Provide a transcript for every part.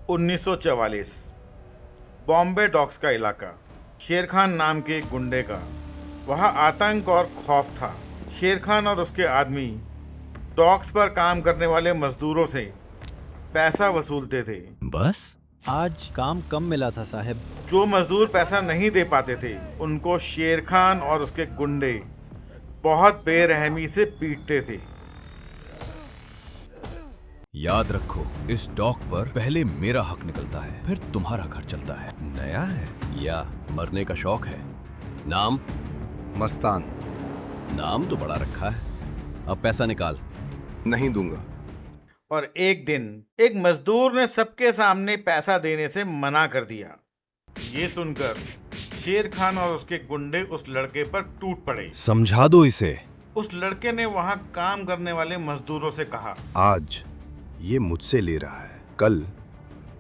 1944 Bombay docs का इलाका, शेर खान नाम के एक गुंडे का। वहाँ आतंक और खौफ था। शेर खान और उसके आदमी डॉक्स पर काम करने वाले मजदूरों से पैसा वसूलते थे। बस आज काम कम मिला था साहब। जो मजदूर पैसा नहीं दे पाते थे उनको शेर खान और उसके गुंडे बहुत बेरहमी से पीटते थे। याद रखो, इस डॉक पर पहले मेरा हक निकलता है, फिर तुम्हारा घर चलता है। नया है? या मरने का शौक है? नाम? मस्तान। नाम तो बड़ा रखा है। अब पैसा निकाल। नहीं दूंगा। और एक दिन एक मजदूर ने सबके सामने पैसा देने से मना कर दिया। ये सुनकर शेर खान और उसके गुंडे उस लड़के पर टूट पड़े। समझा दो इसे। उस लड़के ने वहां काम करने वाले मजदूरों से कहा, आज ये मुझसे ले रहा है, कल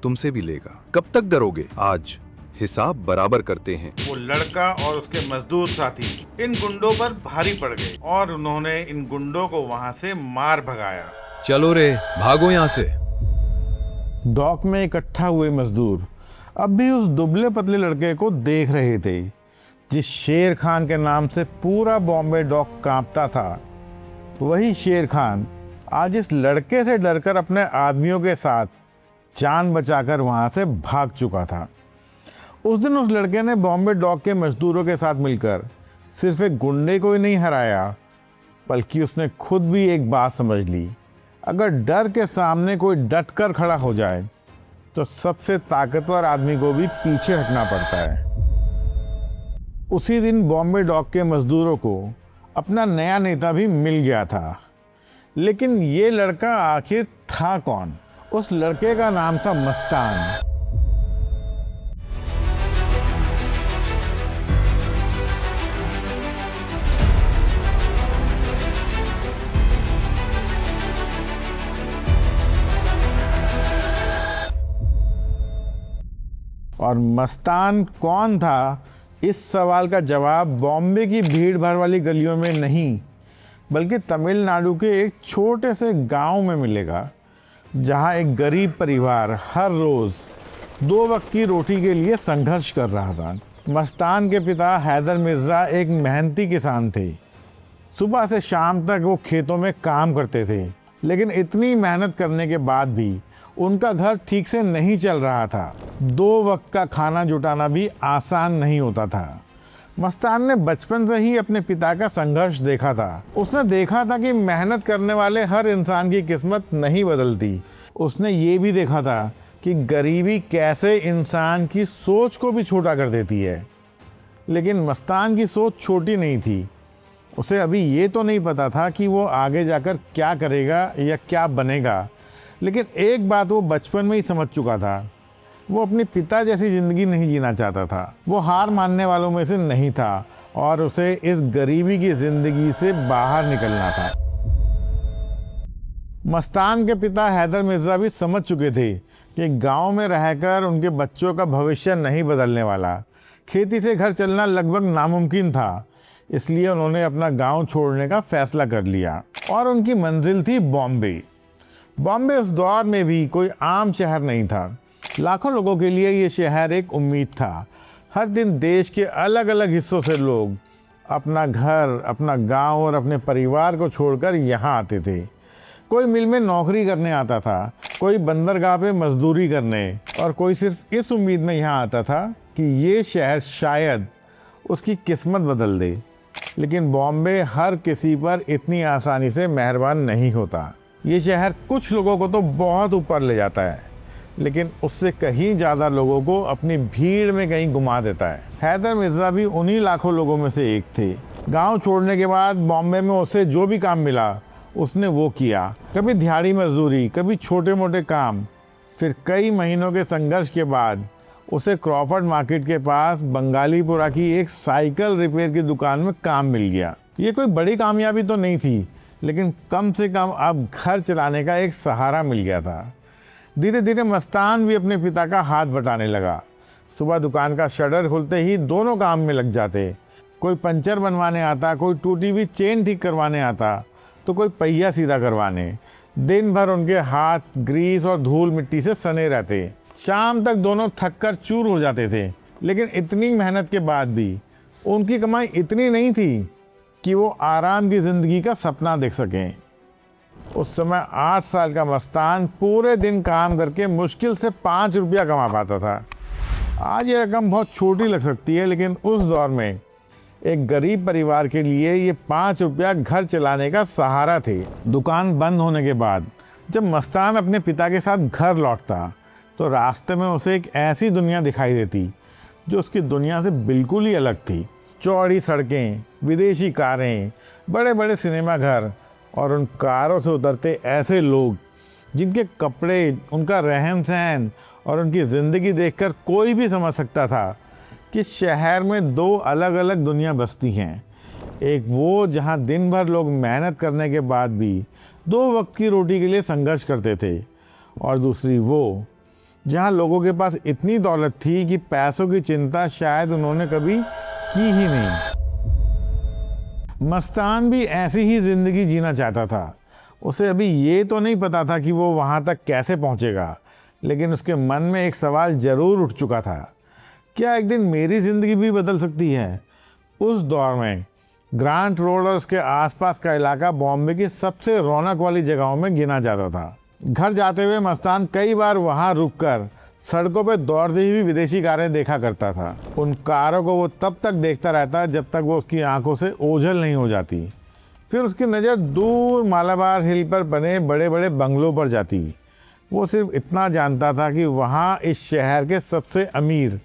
तुमसे भी लेगा। कब तक डरोगे? आज हिसाब बराबर करते हैं। वो लड़का और उसके मजदूर साथी इन गुंडों पर भारी पड़ गए और उन्होंने इन गुंडों को वहां से मार भगाया। चलो रे, भागो यहाँ से। डॉक में इकट्ठा हुए मजदूर अब भी उस दुबले पतले लड़के को देख रहे थे जिस शेर खान के नाम से पूरा बॉम्बे डॉक कांपता था। वही शेर खान आज इस लड़के से डरकर अपने आदमियों के साथ जान बचाकर वहां से भाग चुका था। उस दिन उस लड़के ने बॉम्बे डॉक के मजदूरों के साथ मिलकर सिर्फ एक गुंडे को ही नहीं हराया, बल्कि उसने खुद भी एक बात समझ ली। अगर डर के सामने कोई डट कर खड़ा हो जाए तो सबसे ताकतवर आदमी को भी पीछे हटना पड़ता है। उसी दिन बॉम्बे डॉक के मजदूरों को अपना नया नेता भी मिल गया था। लेकिन ये लड़का आखिर था कौन? उस लड़के का नाम था मस्तान। और मस्तान कौन था, इस सवाल का जवाब बॉम्बे की भीड़ भाड़ वाली गलियों में नहीं, बल्कि तमिलनाडु के एक छोटे से गांव में मिलेगा, जहां एक गरीब परिवार हर रोज़ 2 वक्त की रोटी के लिए संघर्ष कर रहा था। मस्तान के पिता हैदर मिर्ज़ा एक मेहनती किसान थे। सुबह से शाम तक वो खेतों में काम करते थे, लेकिन इतनी मेहनत करने के बाद भी उनका घर ठीक से नहीं चल रहा था। 2 वक्त का खाना जुटाना भी आसान नहीं होता था। मस्तान ने बचपन से ही अपने पिता का संघर्ष देखा था। उसने देखा था कि मेहनत करने वाले हर इंसान की किस्मत नहीं बदलती। उसने ये भी देखा था कि गरीबी कैसे इंसान की सोच को भी छोटा कर देती है। लेकिन मस्तान की सोच छोटी नहीं थी। उसे अभी ये तो नहीं पता था कि वो आगे जाकर क्या करेगा या क्या बनेगा, लेकिन एक बात वो बचपन में ही समझ चुका था, वो अपने पिता जैसी ज़िंदगी नहीं जीना चाहता था। वो हार मानने वालों में से नहीं था और उसे इस गरीबी की ज़िंदगी से बाहर निकलना था। मस्तान के पिता हैदर मिर्ज़ा भी समझ चुके थे कि गांव में रहकर उनके बच्चों का भविष्य नहीं बदलने वाला। खेती से घर चलना लगभग नामुमकिन था, इसलिए उन्होंने अपना गांव छोड़ने का फैसला कर लिया और उनकी मंजिल थी बॉम्बे। बॉम्बे उस दौर में भी कोई आम शहर नहीं था। लाखों लोगों के लिए ये शहर एक उम्मीद था। हर दिन देश के अलग अलग हिस्सों से लोग अपना घर, अपना गांव और अपने परिवार को छोड़कर यहाँ आते थे। कोई मिल में नौकरी करने आता था, कोई बंदरगाह पे मजदूरी करने, और कोई सिर्फ इस उम्मीद में यहाँ आता था कि ये शहर शायद उसकी किस्मत बदल दे। लेकिन बॉम्बे हर किसी पर इतनी आसानी से मेहरबान नहीं होता। ये शहर कुछ लोगों को तो बहुत ऊपर ले जाता है, लेकिन उससे कहीं ज़्यादा लोगों को अपनी भीड़ में कहीं घुमा देता है। हैदर मिर्ज़ा भी उन्हीं लाखों लोगों में से एक थे। गांव छोड़ने के बाद बॉम्बे में उसे जो भी काम मिला उसने वो किया। कभी दिहाड़ी मजदूरी, कभी छोटे मोटे काम। फिर कई महीनों के संघर्ष के बाद उसे क्रॉफर्ड मार्केट के पास बंगालीपुरा की एक साइकिल रिपेयर की दुकान में काम मिल गया। ये कोई बड़ी कामयाबी तो नहीं थी, लेकिन कम से कम अब घर चलाने का एक सहारा मिल गया था। धीरे धीरे मस्तान भी अपने पिता का हाथ बटाने लगा। सुबह दुकान का शटर खुलते ही दोनों काम में लग जाते। कोई पंचर बनवाने आता, कोई टूटी हुई चेन ठीक करवाने आता, तो कोई पहिया सीधा करवाने। दिन भर उनके हाथ ग्रीस और धूल मिट्टी से सने रहते। शाम तक दोनों थक कर चूर हो जाते थे, लेकिन इतनी मेहनत के बाद भी उनकी कमाई इतनी नहीं थी कि वो आराम की ज़िंदगी का सपना देख सकें। उस समय 8 साल का मस्तान पूरे दिन काम करके मुश्किल से 5 रुपया कमा पाता था। आज ये रकम बहुत छोटी लग सकती है, लेकिन उस दौर में एक गरीब परिवार के लिए ये 5 रुपया घर चलाने का सहारा थे। दुकान बंद होने के बाद जब मस्तान अपने पिता के साथ घर लौटता तो रास्ते में उसे एक ऐसी दुनिया दिखाई देती जो उसकी दुनिया से बिल्कुल ही अलग थी। चौड़ी सड़कें, विदेशी कारें, बड़े बड़े सिनेमा घर और उन कारों से उतरते ऐसे लोग जिनके कपड़े, उनका रहन सहन और उनकी ज़िंदगी देखकर कोई भी समझ सकता था कि शहर में 2 अलग अलग दुनिया बसती हैं। एक वो जहां दिन भर लोग मेहनत करने के बाद भी 2 वक्त की रोटी के लिए संघर्ष करते थे, और दूसरी वो जहां लोगों के पास इतनी दौलत थी कि पैसों की चिंता शायद उन्होंने कभी की ही नहीं। मस्तान भी ऐसी ही ज़िंदगी जीना चाहता था। उसे अभी ये तो नहीं पता था कि वो वहाँ तक कैसे पहुँचेगा, लेकिन उसके मन में एक सवाल ज़रूर उठ चुका था, क्या एक दिन मेरी ज़िंदगी भी बदल सकती है? उस दौर में ग्रांट रोड और उसके आसपास का इलाका बॉम्बे की सबसे रौनक वाली जगहों में गिना जाता था। घर जाते हुए मस्तान कई बार वहाँ रुककर सड़कों पर दौड़ती हुई विदेशी कारें देखा करता था। उन कारों को वो तब तक देखता रहता जब तक वो उसकी आंखों से ओझल नहीं हो जाती। फिर उसकी नज़र दूर मालाबार हिल पर बने बड़े बड़े बंगलों पर जाती। वो सिर्फ इतना जानता था कि वहाँ इस शहर के सबसे अमीर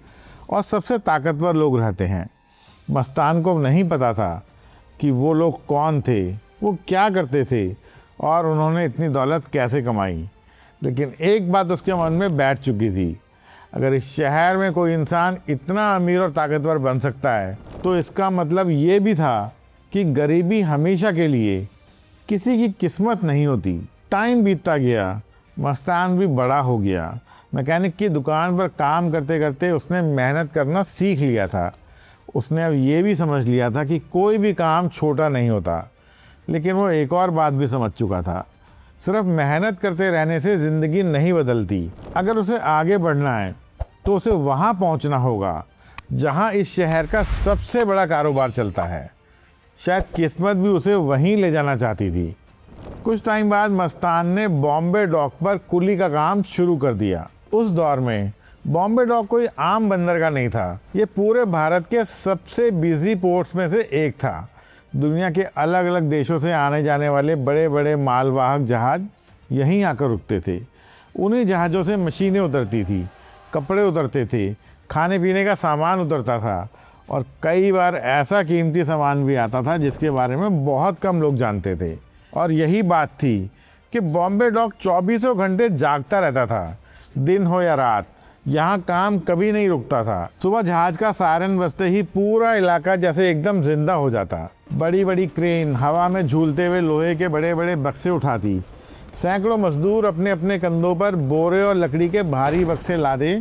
और सबसे ताकतवर लोग रहते हैं। मस्तान को नहीं पता था कि वो लोग कौन थे, वो क्या करते थे और उन्होंने इतनी दौलत कैसे कमाई। लेकिन एक बात उसके मन में बैठ चुकी थी, अगर इस शहर में कोई इंसान इतना अमीर और ताकतवर बन सकता है तो इसका मतलब ये भी था कि गरीबी हमेशा के लिए किसी की किस्मत नहीं होती। टाइम बीतता गया, मस्तान भी बड़ा हो गया। मैकेनिक की दुकान पर काम करते करते उसने मेहनत करना सीख लिया था। उसने अब ये भी समझ लिया था कि कोई भी काम छोटा नहीं होता। लेकिन वो एक और बात भी समझ चुका था, सिर्फ मेहनत करते रहने से ज़िंदगी नहीं बदलती। अगर उसे आगे बढ़ना है तो उसे वहाँ पहुँचना होगा जहाँ इस शहर का सबसे बड़ा कारोबार चलता है। शायद किस्मत भी उसे वहीं ले जाना चाहती थी। कुछ टाइम बाद मस्तान ने बॉम्बे डॉक पर कुली का काम शुरू कर दिया। उस दौर में बॉम्बे डॉक कोई आम बंदरगाह नहीं था, ये पूरे भारत के सबसे बिजी पोर्ट्स में से एक था। दुनिया के अलग अलग देशों से आने जाने वाले बड़े बड़े मालवाहक जहाज यहीं आकर रुकते थे। उन्हीं जहाज़ों से मशीनें उतरती थी, कपड़े उतरते थे, खाने पीने का सामान उतरता था, और कई बार ऐसा कीमती सामान भी आता था जिसके बारे में बहुत कम लोग जानते थे। और यही बात थी कि बॉम्बे डॉक 24 घंटे जागता रहता था, दिन हो या रात। यहाँ काम कभी नहीं रुकता था। सुबह जहाज का सायरन बजते ही पूरा इलाका जैसे एकदम जिंदा हो जाता। बड़ी बड़ी क्रेन हवा में झूलते हुए लोहे के बड़े बड़े बक्से उठाती। सैकड़ों मजदूर अपने अपने कंधों पर बोरे और लकड़ी के भारी बक्से लादे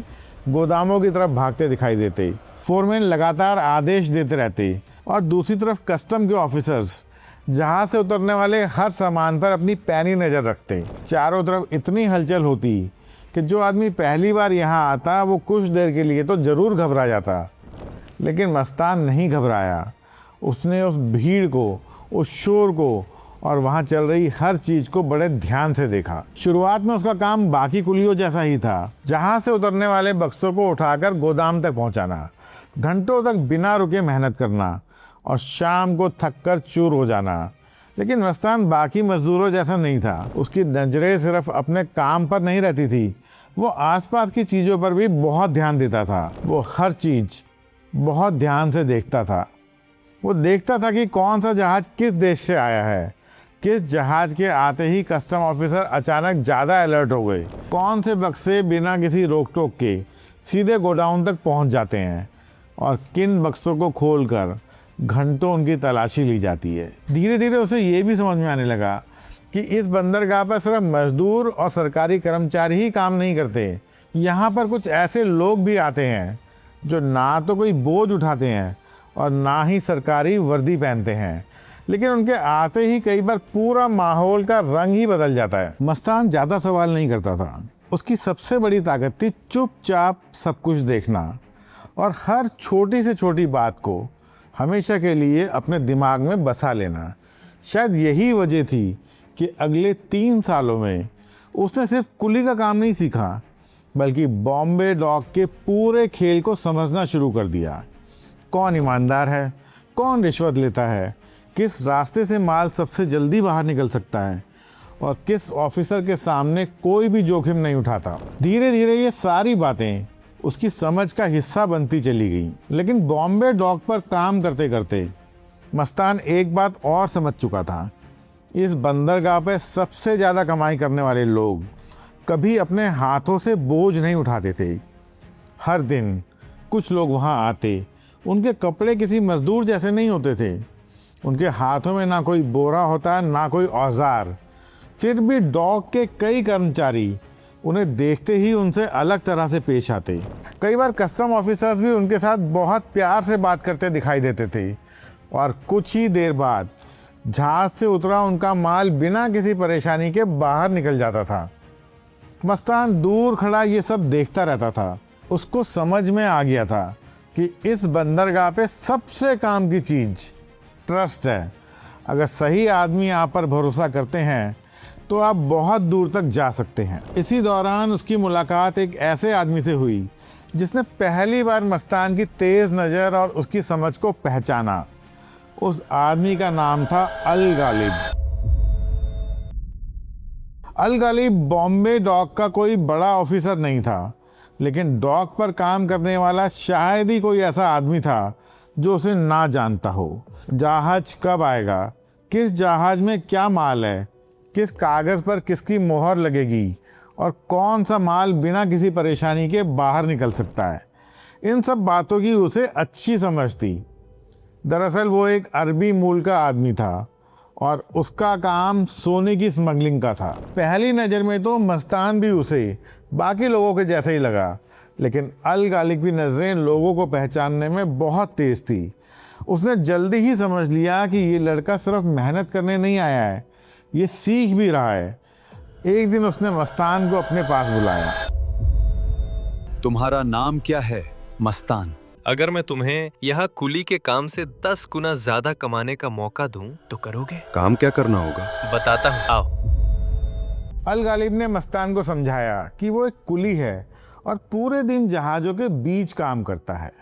गोदामों की तरफ भागते दिखाई देते। फोरमैन लगातार आदेश देते रहते, और दूसरी तरफ कस्टम के ऑफिसर्स जहाज से उतरने वाले हर सामान पर अपनी पैनी नज़र रखते। चारों तरफ इतनी हलचल होती कि जो आदमी पहली बार यहाँ आता वो कुछ देर के लिए तो ज़रूर घबरा जाता। लेकिन मस्तान नहीं घबराया। उसने उस भीड़ को, उस शोर को और वहाँ चल रही हर चीज़ को बड़े ध्यान से देखा। शुरुआत में उसका काम बाकी कुलियों जैसा ही था, जहाज से उतरने वाले बक्सों को उठाकर गोदाम तक पहुँचाना, घंटों तक बिना रुके मेहनत करना और शाम को थककर चूर हो जाना। लेकिन मस्तान बाकी मजदूरों जैसा नहीं था। उसकी नजरें सिर्फ अपने काम पर नहीं रहती थी, वो आसपास की चीज़ों पर भी बहुत ध्यान देता था। वो हर चीज़ बहुत ध्यान से देखता था। वो देखता था कि कौन सा जहाज़ किस देश से आया है, किस जहाज़ के आते ही कस्टम ऑफिसर अचानक ज़्यादा अलर्ट हो गए, कौन से बक्से बिना किसी रोक टोक के सीधे गोडाउन तक पहुंच जाते हैं, और किन बक्सों को खोलकर घंटों उनकी तलाशी ली जाती है। धीरे धीरे उसे ये भी समझ में आने लगा कि इस बंदरगाह पर सिर्फ मजदूर और सरकारी कर्मचारी ही काम नहीं करते। यहाँ पर कुछ ऐसे लोग भी आते हैं जो ना तो कोई बोझ उठाते हैं और ना ही सरकारी वर्दी पहनते हैं, लेकिन उनके आते ही कई बार पूरा माहौल का रंग ही बदल जाता है। मस्तान ज़्यादा सवाल नहीं करता था। उसकी सबसे बड़ी ताकत थी चुपचाप सब कुछ देखना और हर छोटी से छोटी बात को हमेशा के लिए अपने दिमाग में बसा लेना। शायद यही वजह थी कि अगले 3 सालों में उसने सिर्फ कुली का काम नहीं सीखा, बल्कि बॉम्बे डॉक के पूरे खेल को समझना शुरू कर दिया। कौन ईमानदार है, कौन रिश्वत लेता है, किस रास्ते से माल सबसे जल्दी बाहर निकल सकता है और किस ऑफिसर के सामने कोई भी जोखिम नहीं उठाता। धीरे धीरे ये सारी बातें उसकी समझ का हिस्सा बनती चली गई। लेकिन बॉम्बे डॉक पर काम करते करते मस्तान एक बात और समझ चुका था। इस बंदरगाह पे सबसे ज़्यादा कमाई करने वाले लोग कभी अपने हाथों से बोझ नहीं उठाते थे। हर दिन कुछ लोग वहाँ आते, उनके कपड़े किसी मजदूर जैसे नहीं होते थे, उनके हाथों में ना कोई बोरा होता ना कोई औजार। फिर भी डॉक के कई कर्मचारी उन्हें देखते ही उनसे अलग तरह से पेश आते। कई बार कस्टम ऑफिसर्स भी उनके साथ बहुत प्यार से बात करते दिखाई देते थे और कुछ ही देर बाद जहाज से उतरा उनका माल बिना किसी परेशानी के बाहर निकल जाता था। मस्तान दूर खड़ा ये सब देखता रहता था। उसको समझ में आ गया था कि इस बंदरगाह पे सबसे काम की चीज़ ट्रस्ट है। अगर सही आदमी आप पर भरोसा करते हैं तो आप बहुत दूर तक जा सकते हैं। इसी दौरान उसकी मुलाकात एक ऐसे आदमी से हुई जिसने पहली बार मस्तान की तेज़ नज़र और उसकी समझ को पहचाना। उस आदमी का नाम था अल गालिब। अल गालिब बॉम्बे डॉक का कोई बड़ा ऑफिसर नहीं था, लेकिन डॉक पर काम करने वाला शायद ही कोई ऐसा आदमी था जो उसे ना जानता हो। जहाज कब आएगा, किस जहाज में क्या माल है, किस कागज़ पर किसकी मोहर लगेगी और कौन सा माल बिना किसी परेशानी के बाहर निकल सकता है, इन सब बातों की उसे अच्छी समझ थी। दरअसल वो एक अरबी मूल का आदमी था और उसका काम सोने की स्मगलिंग का था। पहली नज़र में तो मस्तान भी उसे बाकी लोगों के जैसे ही लगा, लेकिन अल गालिब की नज़रें लोगों को पहचानने में बहुत तेज़ थी। उसने जल्दी ही समझ लिया कि ये लड़का सिर्फ मेहनत करने नहीं आया है, ये सीख भी रहा है। एक दिन उसने मस्तान को अपने पास बुलाया। तुम्हारा नाम क्या है? मस्तान। अगर मैं तुम्हें यहाँ कुली के काम से 10 गुना ज्यादा कमाने का मौका दूं तो करोगे? काम क्या करना होगा? बताता हूँ, आओ। अल गालिब ने मस्तान को समझाया कि वो एक कुली है और पूरे दिन जहाज़ों के बीच काम करता है,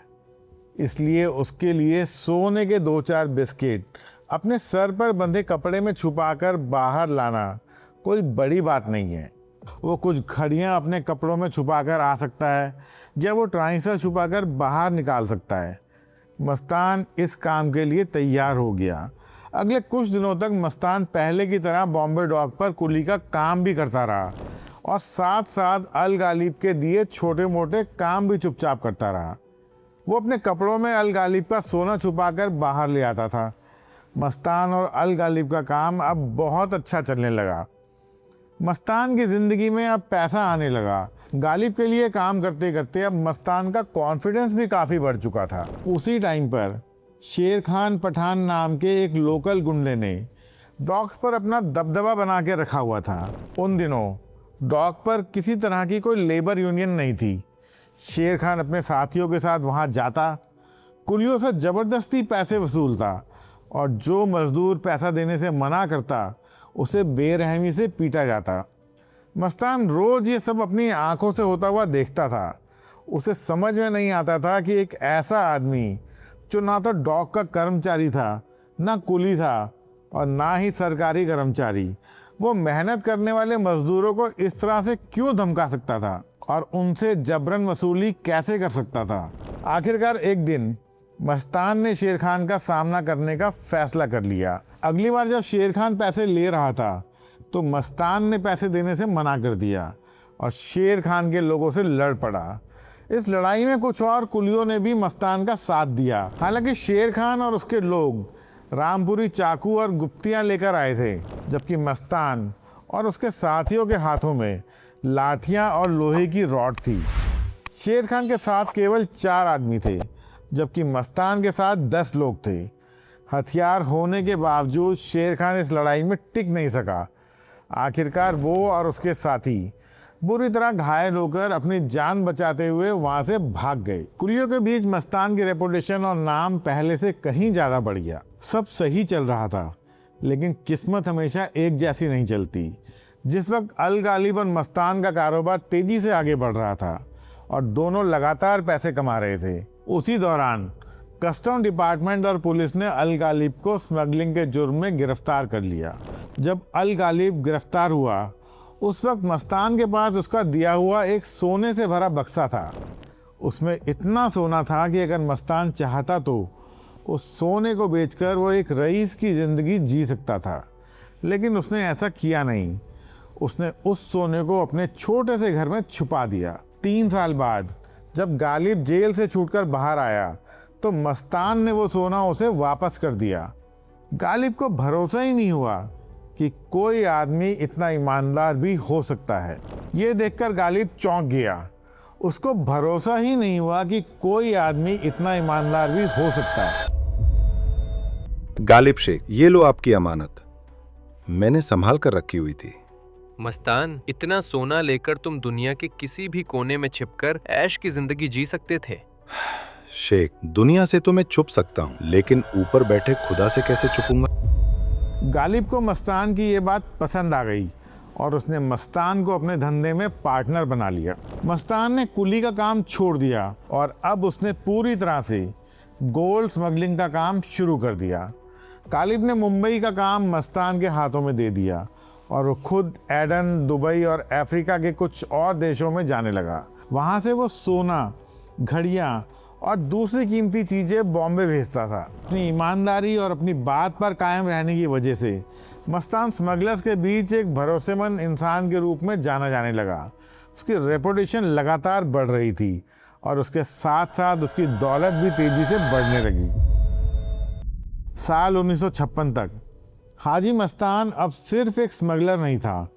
इसलिए उसके लिए सोने के 2-4 बिस्किट अपने सर पर बंधे कपड़े में छुपाकर बाहर लाना कोई बड़ी बात नहीं है। वो कुछ घड़ियाँ अपने कपड़ों में छुपाकर आ सकता है या वो ट्राइसर छुपाकर बाहर निकाल सकता है। मस्तान इस काम के लिए तैयार हो गया। अगले कुछ दिनों तक मस्तान पहले की तरह बॉम्बे डॉक पर कुली का काम भी करता रहा और साथ साथ अल गालिब के दिए छोटे मोटे काम भी चुपचाप करता रहा। वो अपने कपड़ों में अल गालिब का सोना छुपाकर बाहर ले आता था। मस्तान और अल गालिब का काम अब बहुत अच्छा चलने लगा। मस्तान की ज़िंदगी में अब पैसा आने लगा। गालिब के लिए काम करते करते अब मस्तान का कॉन्फिडेंस भी काफ़ी बढ़ चुका था। उसी टाइम पर शेर खान पठान नाम के एक लोकल गुंडे ने डॉक्स पर अपना दबदबा बना के रखा हुआ था। उन दिनों डॉक पर किसी तरह की कोई लेबर यूनियन नहीं थी। शेर खान अपने साथियों के साथ वहाँ जाता, कुलियों से ज़बरदस्ती पैसे वसूलता और जो मज़दूर पैसा देने से मना करता उसे बेरहमी से पीटा जाता। मस्तान रोज़ ये सब अपनी आंखों से होता हुआ देखता था। उसे समझ में नहीं आता था कि एक ऐसा आदमी जो ना तो डॉक का कर्मचारी था, ना कुली था और ना ही सरकारी कर्मचारी, वो मेहनत करने वाले मज़दूरों को इस तरह से क्यों धमका सकता था और उनसे जबरन वसूली कैसे कर सकता था। आखिरकार एक दिन मस्तान ने शेर खान का सामना करने का फैसला कर लिया। अगली बार जब शेर खान पैसे ले रहा था तो मस्तान ने पैसे देने से मना कर दिया और शेर खान के लोगों से लड़ पड़ा। इस लड़ाई में कुछ और कुलियों ने भी मस्तान का साथ दिया। हालांकि शेर खान और उसके लोग रामपुरी चाकू और गुप्तियां लेकर आए थे, जबकि मस्तान और उसके साथियों के हाथों में लाठियां और लोहे की रॉड थी। शेर खान के साथ केवल 4 आदमी थे, जबकि मस्तान के साथ 10 लोग थे। हथियार होने के बावजूद शेर खान इस लड़ाई में टिक नहीं सका। आखिरकार वो और उसके साथी बुरी तरह घायल होकर अपनी जान बचाते हुए वहां से भाग गए। कुलियों के बीच मस्तान की रेपुटेशन और नाम पहले से कहीं ज्यादा बढ़ गया। सब सही चल रहा था, लेकिन किस्मत हमेशा एक जैसी नहीं चलती। जिस वक्त अल गालिब और मस्तान का कारोबार तेजी से आगे बढ़ रहा था और दोनों लगातार पैसे कमा रहे थे, उसी दौरान कस्टम डिपार्टमेंट और पुलिस ने अल गालिब को स्मगलिंग के जुर्म में गिरफ्तार कर लिया। जब अल गालिब गिरफ्तार हुआ, उस वक्त मस्तान के पास उसका दिया हुआ एक सोने से भरा बक्सा था। उसमें इतना सोना था कि अगर मस्तान चाहता तो उस सोने को बेचकर वो एक रईस की ज़िंदगी जी सकता था, लेकिन उसने ऐसा किया नहीं। उसने उस सोने को अपने छोटे से घर में छुपा दिया। 3 साल बाद जब गालिब जेल से छूटकर बाहर आया तो मस्तान ने वो सोना उसे वापस कर दिया। गालिब को भरोसा ही नहीं हुआ कि कोई आदमी इतना ईमानदार भी हो सकता है। ये देखकर गालिब चौंक गया। उसको भरोसा ही नहीं हुआ कि कोई आदमी इतना ईमानदार भी हो सकता है। गालिब शेख, ये लो आपकी अमानत, मैंने संभाल कर रखी हुई थी। मस्तान, इतना सोना लेकर तुम दुनिया के किसी भी कोने में छिपकर ऐश की जिंदगी जी सकते थे। शेख, दुनिया से तो मैं छुप सकता हूँ, लेकिन ऊपर बैठे खुदा से कैसे छुपूंगा? गालिब को मस्तान की ये बात पसंद आ गई और उसने मस्तान को अपने धंधे में पार्टनर बना लिया। मस्तान ने कुली का काम छोड़ दिया और अब उसने पूरी तरह से गोल्ड स्मगलिंग का काम शुरू कर दिया। गालिब ने मुंबई का काम मस्तान के हाथों में दे दिया और वो खुद एडन, दुबई और अफ्रीका के कुछ और देशों में जाने लगा। वहाँ से वो सोना, घड़ियाँ और दूसरी कीमती चीज़ें बॉम्बे भेजता था। अपनी ईमानदारी और अपनी बात पर कायम रहने की वजह से मस्तान स्मगलर्स के बीच एक भरोसेमंद इंसान के रूप में जाना जाने लगा। उसकी रेपुटेशन लगातार बढ़ रही थी और उसके साथ साथ उसकी दौलत भी तेजी से बढ़ने लगी। साल 1956 तक हाजी मस्तान अब सिर्फ एक स्मगलर नहीं था,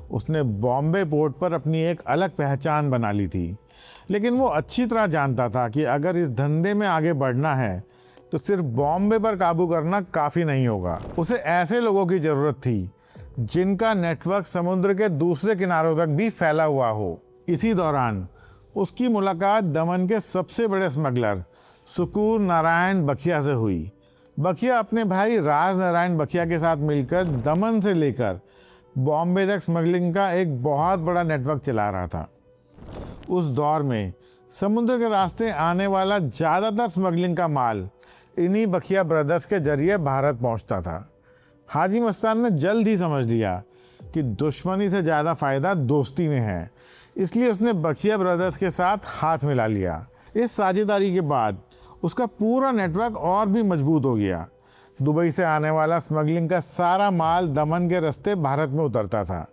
उसने बॉम्बे पोर्ट पर अपनी एक अलग पहचान बना ली थी। लेकिन वो अच्छी तरह जानता था कि अगर इस धंधे में आगे बढ़ना है तो सिर्फ बॉम्बे पर काबू करना काफ़ी नहीं होगा। उसे ऐसे लोगों की ज़रूरत थी जिनका नेटवर्क समुद्र के दूसरे किनारों तक भी फैला हुआ हो। इसी दौरान उसकी मुलाकात दमन के सबसे बड़े स्मगलर सुकूर नारायण बखिया से हुई। बखिया अपने भाई राज नारायण बखिया के साथ मिलकर दमन से लेकर बॉम्बे तक स्मगलिंग का एक बहुत बड़ा नेटवर्क चला रहा था। उस दौर में समुद्र के रास्ते आने वाला ज़्यादातर स्मगलिंग का माल इन्हीं बखिया ब्रदर्स के जरिए भारत पहुंचता था। हाजी मस्तान ने जल्द ही समझ लिया कि दुश्मनी से ज़्यादा फ़ायदा दोस्ती में है, इसलिए उसने बखिया ब्रदर्स के साथ हाथ मिला लिया। इस साझेदारी के बाद उसका पूरा नेटवर्क और भी मजबूत हो गया। दुबई से आने वाला स्मगलिंग का सारा माल दमन के रास्ते भारत में उतरता था,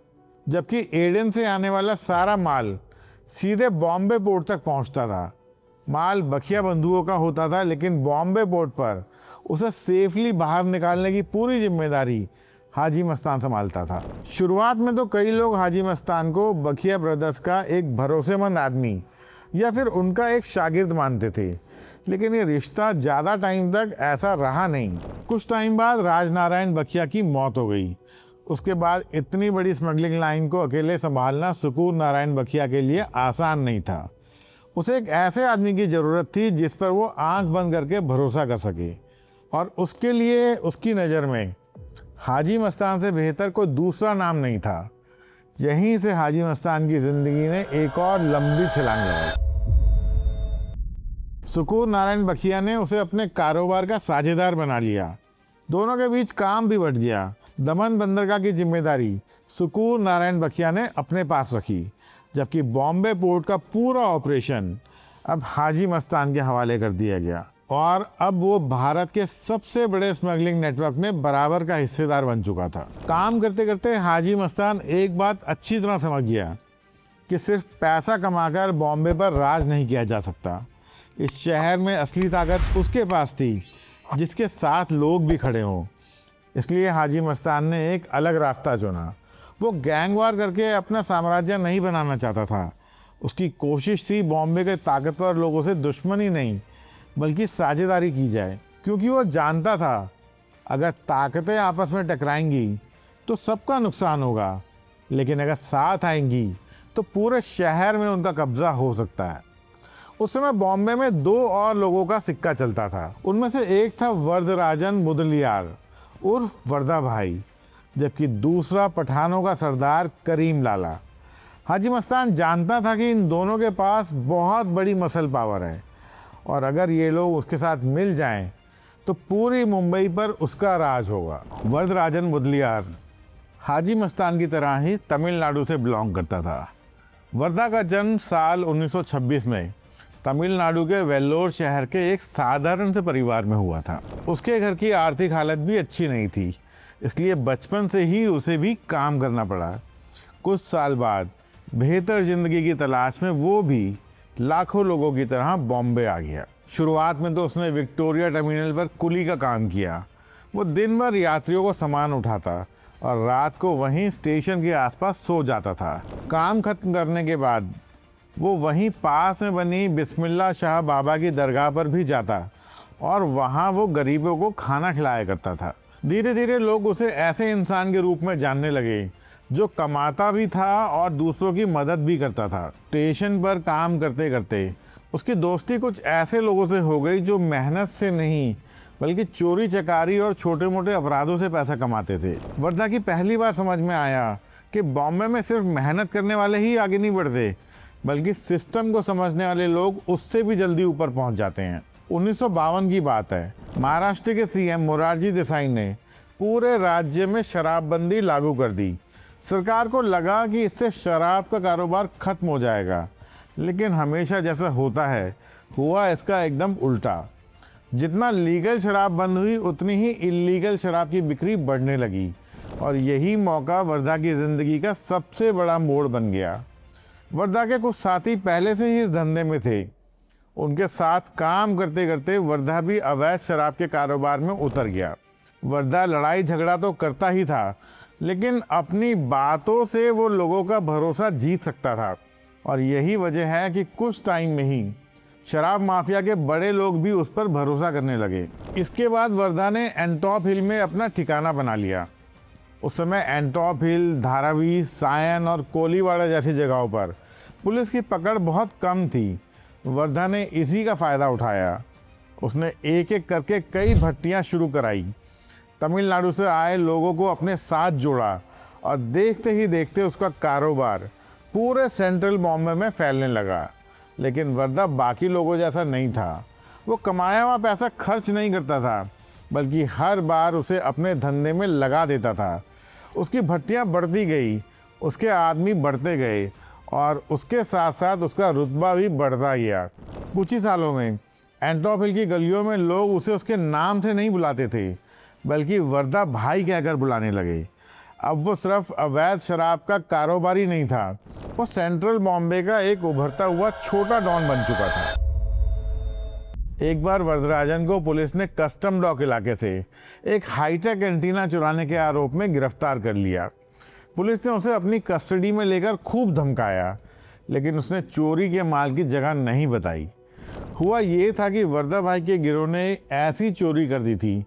जबकि एडन से आने वाला सारा माल सीधे बॉम्बे पोर्ट तक पहुंचता था। माल बखिया बंधुओं का होता था, लेकिन बॉम्बे पोर्ट पर उसे सेफली बाहर निकालने की पूरी जिम्मेदारी हाजी मस्तान संभालता था। शुरुआत में तो कई लोग हाजी मस्तान को बखिया ब्रदर्स का एक भरोसेमंद आदमी या फिर उनका एक शागिर्द मानते थे, लेकिन ये रिश्ता ज़्यादा टाइम तक ऐसा रहा नहीं। कुछ टाइम बाद राजनारायण बखिया की मौत हो गई। उसके बाद इतनी बड़ी स्मगलिंग लाइन को अकेले संभालना सुकूर नारायण बखिया के लिए आसान नहीं था। उसे एक ऐसे आदमी की ज़रूरत थी जिस पर वो आंख बंद करके भरोसा कर सके, और उसके लिए उसकी नज़र में हाजी मस्तान से बेहतर कोई दूसरा नाम नहीं था। यहीं से हाजी मस्तान की ज़िंदगी ने एक और लंबी छलांग लगाई। सुकूर नारायण बखिया ने उसे अपने कारोबार का साझेदार बना लिया। दोनों के बीच काम भी बढ़ गया। दमन बंदरगाह की जिम्मेदारी सुकूर नारायण बखिया ने अपने पास रखी, जबकि बॉम्बे पोर्ट का पूरा ऑपरेशन अब हाजी मस्तान के हवाले कर दिया गया, और अब वो भारत के सबसे बड़े स्मगलिंग नेटवर्क में बराबर का हिस्सेदार बन चुका था। काम करते करते हाजी मस्तान एक बात अच्छी तरह समझ गया कि सिर्फ पैसा कमाकर बॉम्बे पर राज नहीं किया जा सकता। इस शहर में असली ताकत उसके पास थी जिसके साथ लोग भी खड़े हों। इसलिए हाजी मस्तान ने एक अलग रास्ता चुना। वो गैंगवार करके अपना साम्राज्य नहीं बनाना चाहता था। उसकी कोशिश थी बॉम्बे के ताकतवर लोगों से दुश्मनी नहीं बल्कि साझेदारी की जाए, क्योंकि वो जानता था अगर ताकतें आपस में टकराएंगी तो सबका नुकसान होगा, लेकिन अगर साथ आएंगी तो पूरे शहर में उनका कब्जा हो सकता है। उस समय बॉम्बे में 2 और लोगों का सिक्का चलता था। उनमें से एक था वरदराजन मुदलियार उर्फ वर्दा भाई, जबकि दूसरा पठानों का सरदार करीम लाला। हाजी मस्तान जानता था कि इन दोनों के पास बहुत बड़ी मसल पावर है और अगर ये लोग उसके साथ मिल जाएं तो पूरी मुंबई पर उसका राज होगा। वरदराजन मुदलियार हाजी मस्तान की तरह ही तमिलनाडु से बिलोंग करता था। वर्दा का जन्म साल 1926 में तमिलनाडु के वेल्लोर शहर के एक साधारण से परिवार में हुआ था। उसके घर की आर्थिक हालत भी अच्छी नहीं थी, इसलिए बचपन से ही उसे भी काम करना पड़ा। कुछ साल बाद बेहतर ज़िंदगी की तलाश में वो भी लाखों लोगों की तरह बॉम्बे आ गया। शुरुआत में तो उसने विक्टोरिया टर्मिनल पर कुली का काम किया। वो दिन भर यात्रियों को सामान उठाता और रात को वहीं स्टेशन के आसपास सो जाता था। काम खत्म करने के बाद वो वहीं पास में बनी बिस्मिल्लाह शाह बाबा की दरगाह पर भी जाता और वहाँ वो गरीबों को खाना खिलाया करता था। धीरे धीरे लोग उसे ऐसे इंसान के रूप में जानने लगे जो कमाता भी था और दूसरों की मदद भी करता था। स्टेशन पर काम करते करते उसकी दोस्ती कुछ ऐसे लोगों से हो गई जो मेहनत से नहीं बल्कि चोरी चकारी और छोटे मोटे अपराधों से पैसा कमाते थे। वर्दा की पहली बार समझ में आया कि बॉम्बे में सिर्फ मेहनत करने वाले ही आगे नहीं बढ़ते, बल्कि सिस्टम को समझने वाले लोग उससे भी जल्दी ऊपर पहुंच जाते हैं। 1952 की बात है। महाराष्ट्र के सीएम मोरारजी देसाई ने पूरे राज्य में शराबबंदी लागू कर दी। सरकार को लगा कि इससे शराब का कारोबार खत्म हो जाएगा, लेकिन हमेशा जैसा होता है हुआ इसका एकदम उल्टा। जितना लीगल शराब बंद हुई उतनी ही इल्लीगल शराब की बिक्री बढ़ने लगी और यही मौका वर्दा की ज़िंदगी का सबसे बड़ा मोड़ बन गया। वर्दा के कुछ साथी पहले से ही इस धंधे में थे। उनके साथ काम करते करते वर्दा भी अवैध शराब के कारोबार में उतर गया। वर्दा लड़ाई झगड़ा तो करता ही था, लेकिन अपनी बातों से वो लोगों का भरोसा जीत सकता था और यही वजह है कि कुछ टाइम में ही शराब माफिया के बड़े लोग भी उस पर भरोसा करने लगे। इसके बाद वर्दा ने एंटॉप हिल में अपना ठिकाना बना लिया। उस समय एंटॉप हिल, धारावी, सायन और कोलीवाड़ा जैसी जगहों पर पुलिस की पकड़ बहुत कम थी। वर्दा ने इसी का फ़ायदा उठाया। उसने एक एक करके कई भट्टियां शुरू कराई, तमिलनाडु से आए लोगों को अपने साथ जोड़ा और देखते ही देखते उसका कारोबार पूरे सेंट्रल बॉम्बे में फैलने लगा। लेकिन वर्दा बाकी लोगों जैसा नहीं था। वो कमाया हुआ पैसा खर्च नहीं करता था, बल्कि हर बार उसे अपने धंधे में लगा देता था। उसकी भट्टियां बढ़ती गई, उसके आदमी बढ़ते गए और उसके साथ साथ उसका रुतबा भी बढ़ता गया। कुछ ही सालों में एंटॉप हिल की गलियों में लोग उसे उसके नाम से नहीं बुलाते थे, बल्कि वर्दा भाई कहकर बुलाने लगे। अब वो सिर्फ अवैध शराब का कारोबारी नहीं था, वो सेंट्रल बॉम्बे का एक उभरता हुआ छोटा डॉन बन चुका था। एक बार वरदराजन को पुलिस ने कस्टम डॉक इलाके से एक हाईटेक एंटीना चुराने के आरोप में गिरफ्तार कर लिया। पुलिस ने उसे अपनी कस्टडी में लेकर खूब धमकाया, लेकिन उसने चोरी के माल की जगह नहीं बताई। हुआ ये था कि वर्दा भाई के गिरोह ने ऐसी चोरी कर दी थी